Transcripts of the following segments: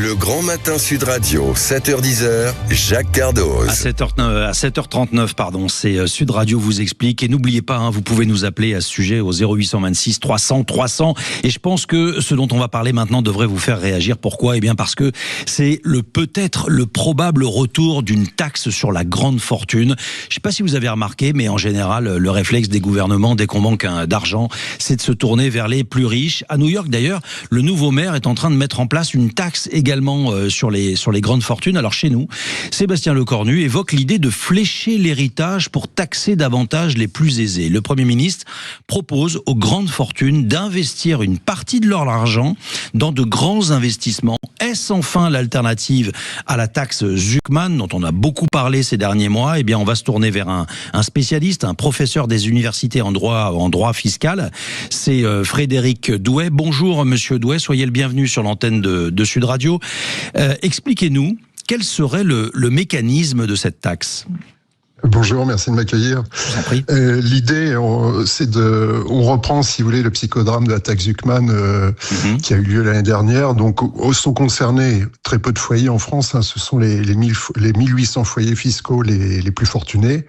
Le Grand Matin Sud Radio, 7h-10h, Jacques Cardoz. À 7h39, c'est Sud Radio vous explique. Et n'oubliez pas, vous pouvez nous appeler à ce sujet au 0826 300 300. Et je pense que ce dont on va parler maintenant devrait vous faire réagir. Pourquoi ? Eh bien parce que c'est peut-être le probable retour d'une taxe sur la grande fortune. Je ne sais pas si vous avez remarqué, mais en général, le réflexe des gouvernements, dès qu'on manque d'argent, c'est de se tourner vers les plus riches. À New York, d'ailleurs, le nouveau maire est en train de mettre en place une taxe également sur les grandes fortunes. Alors chez nous, Sébastien Lecornu évoque l'idée de flécher l'héritage pour taxer davantage les plus aisés. Le Premier ministre propose aux grandes fortunes d'investir une partie de leur argent dans de grands investissements. Est-ce enfin l'alternative à la taxe Zuckman dont on a beaucoup parlé ces derniers mois ? Eh bien, on va se tourner vers un spécialiste, un professeur des universités en droit fiscal. C'est Frédéric Douai. Bonjour Monsieur Douai, soyez le bienvenu sur l'antenne de Sud Radio. Expliquez-nous, quel serait le mécanisme de cette taxe ? Bonjour, merci de m'accueillir. L'idée, on reprend, si vous voulez, le psychodrame de la taxe Zuckman qui a eu lieu l'année dernière. Donc, sont concernés très peu de foyers en France. Ce sont les 1800 foyers fiscaux les plus fortunés,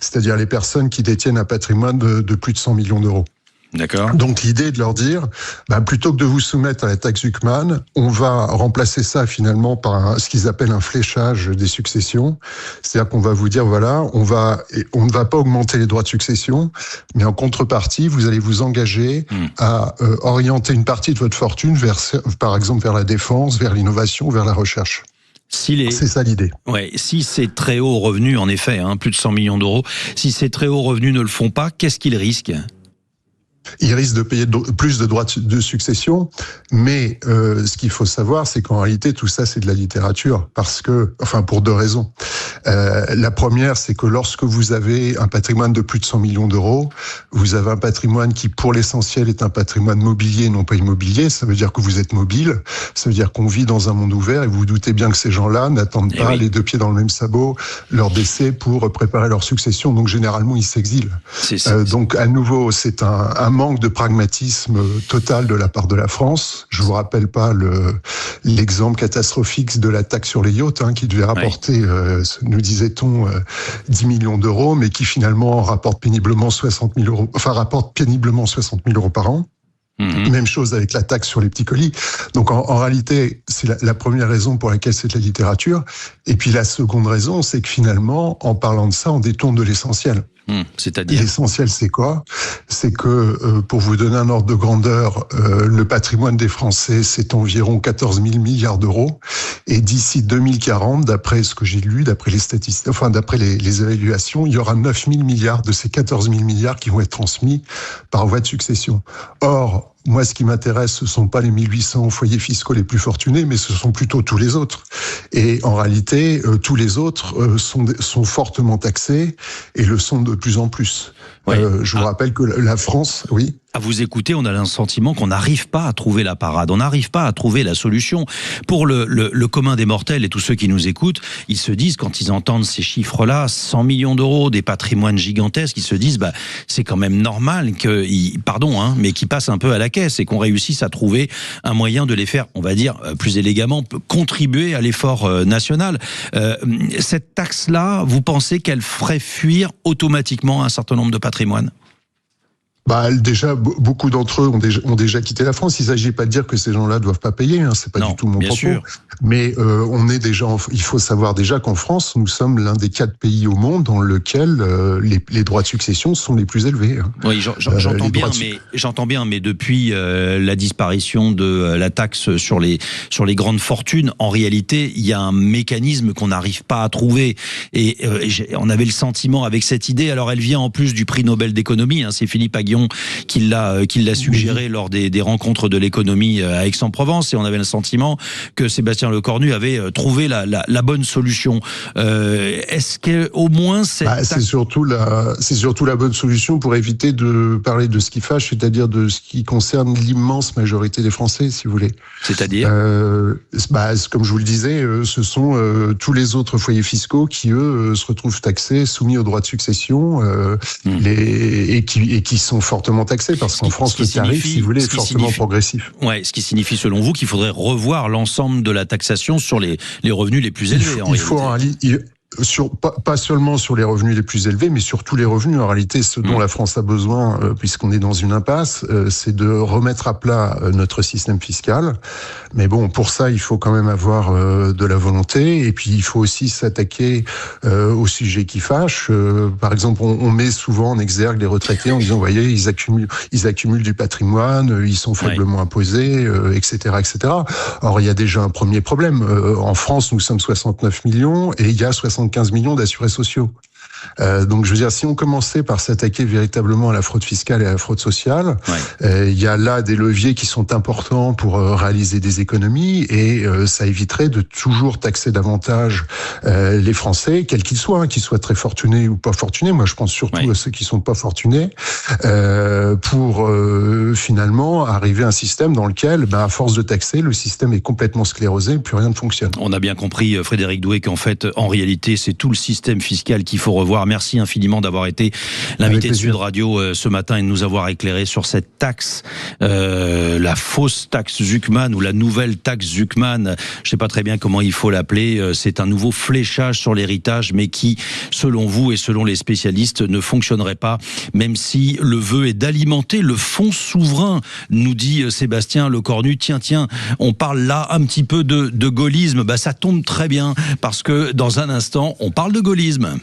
c'est-à-dire les personnes qui détiennent un patrimoine de plus de 100 millions d'euros. D'accord. Donc l'idée est de leur dire, plutôt que de vous soumettre à la taxe Zuckman, on va remplacer ça finalement par ce qu'ils appellent un fléchage des successions. C'est-à-dire qu'on va vous dire, voilà, on ne va pas augmenter les droits de succession, mais en contrepartie, vous allez vous engager à orienter une partie de votre fortune par exemple, vers la défense, vers l'innovation, vers la recherche. C'est ça l'idée. Ouais, si ces très hauts revenus, en effet, plus de 100 millions d'euros, si ces très hauts revenus ne le font pas, qu'est-ce qu'ils risquent ? Ils risquent de payer plus de droits de succession, mais ce qu'il faut savoir, c'est qu'en réalité, tout ça, c'est de la littérature, pour deux raisons. La première, c'est que lorsque vous avez un patrimoine de plus de 100 millions d'euros, vous avez un patrimoine qui, pour l'essentiel, est un patrimoine mobilier, non pas immobilier. Ça veut dire que vous êtes mobile, ça veut dire qu'on vit dans un monde ouvert, et vous vous doutez bien que ces gens-là n'attendent pas les deux pieds dans le même sabot leur décès pour préparer leur succession. Donc, généralement, ils s'exilent. Donc, à nouveau, c'est un manque de pragmatisme total de la part de la France. Je vous rappelle pas l'exemple catastrophique de la taxe sur les yachts, qui devait rapporter, nous disait-on, 10 millions d'euros, mais qui finalement rapporte péniblement 60 000 euros par an. Même chose avec la taxe sur les petits colis. Donc en réalité, c'est la première raison pour laquelle c'est de la littérature. Et puis la seconde raison, c'est que finalement, en parlant de ça, on détourne de l'essentiel. C'est-à-dire ? L'essentiel, c'est quoi ? C'est que, pour vous donner un ordre de grandeur, le patrimoine des Français, c'est environ 14 000 milliards d'euros. Et d'ici 2040, d'après ce que j'ai lu, d'après les statistiques, d'après les évaluations, il y aura 9 000 milliards de ces 14 000 milliards qui vont être transmis par voie de succession. Or, moi, ce qui m'intéresse, ce sont pas les 1800 foyers fiscaux les plus fortunés, mais ce sont plutôt tous les autres. Et en réalité, tous les autres sont fortement taxés et le sont de plus en plus. Je vous rappelle que la France, oui. À vous écouter, on a le sentiment qu'on n'arrive pas à trouver la parade, on n'arrive pas à trouver la solution. Pour le commun des mortels et tous ceux qui nous écoutent, ils se disent, quand ils entendent ces chiffres-là, 100 millions d'euros, des patrimoines gigantesques, ils se disent, c'est quand même normal qu'ils passent un peu à la caisse et qu'on réussisse à trouver un moyen de les faire, on va dire, plus élégamment, contribuer à l'effort national. Cette taxe-là, vous pensez qu'elle ferait fuir automatiquement un certain nombre de patrimoines ? Déjà, beaucoup d'entre eux ont déjà quitté la France. Il ne s'agit pas de dire que ces gens-là ne doivent pas payer, c'est pas du tout mon propos. Sûr. Mais il faut savoir déjà qu'en France, nous sommes l'un des 4 pays au monde dans lequel les droits de succession sont les plus élevés. Oui, j'entends bien, mais depuis la disparition de la taxe sur les grandes fortunes, en réalité, il y a un mécanisme qu'on n'arrive pas à trouver. Et on avait le sentiment avec cette idée, alors elle vient en plus du prix Nobel d'économie, c'est Philippe Aghion qui l'a suggéré lors des rencontres de l'économie à Aix-en-Provence, et on avait le sentiment que Sébastien Lecornu avait trouvé la bonne solution. Est-ce que au moins c'est surtout la bonne solution pour éviter de parler de ce qui fâche, c'est-à-dire de ce qui concerne l'immense majorité des Français, si vous voulez. C'est-à-dire comme je vous le disais, ce sont tous les autres foyers fiscaux qui eux se retrouvent taxés, soumis aux droits de succession, et qui sont fortement taxés, parce qu'en France, le tarif, si vous voulez, est fortement progressif. Ouais, ce qui signifie, selon vous, qu'il faudrait revoir l'ensemble de la taxation sur les revenus les plus élevés. Pas seulement sur les revenus les plus élevés, mais sur tous les revenus. En réalité, ce dont la France a besoin, puisqu'on est dans une impasse, c'est de remettre à plat notre système fiscal. Mais bon, pour ça, il faut quand même avoir de la volonté. Et puis, il faut aussi s'attaquer aux sujets qui fâchent. Par exemple, on met souvent en exergue les retraités en disant, vous voyez, ils accumulent du patrimoine, ils sont faiblement imposés, etc., etc. Or, il y a déjà un premier problème. En France, nous sommes 69 millions et il y a 75 millions d'assurés sociaux. Donc, je veux dire, si on commençait par s'attaquer véritablement à la fraude fiscale et à la fraude sociale, il y a là des leviers qui sont importants pour réaliser des économies et ça éviterait de toujours taxer davantage les Français, quels qu'ils soient très fortunés ou pas fortunés. Moi, je pense surtout à ceux qui sont pas fortunés, pour finalement arriver à un système dans lequel, à force de taxer, le système est complètement sclérosé et plus rien ne fonctionne. On a bien compris, Frédéric Doué, qu'en fait, en réalité, c'est tout le système fiscal qu'il faut revoir. Merci infiniment d'avoir été l'invité de Sud Radio ce matin et de nous avoir éclairé sur cette taxe, la fausse taxe Zuckman ou la nouvelle taxe Zuckman. Je ne sais pas très bien comment il faut l'appeler. C'est un nouveau fléchage sur l'héritage, mais qui, selon vous et selon les spécialistes, ne fonctionnerait pas, même si le vœu est d'alimenter le fonds souverain, nous dit Sébastien Lecornu. Tiens, on parle là un petit peu de gaullisme. Ça tombe très bien, parce que dans un instant, on parle de gaullisme.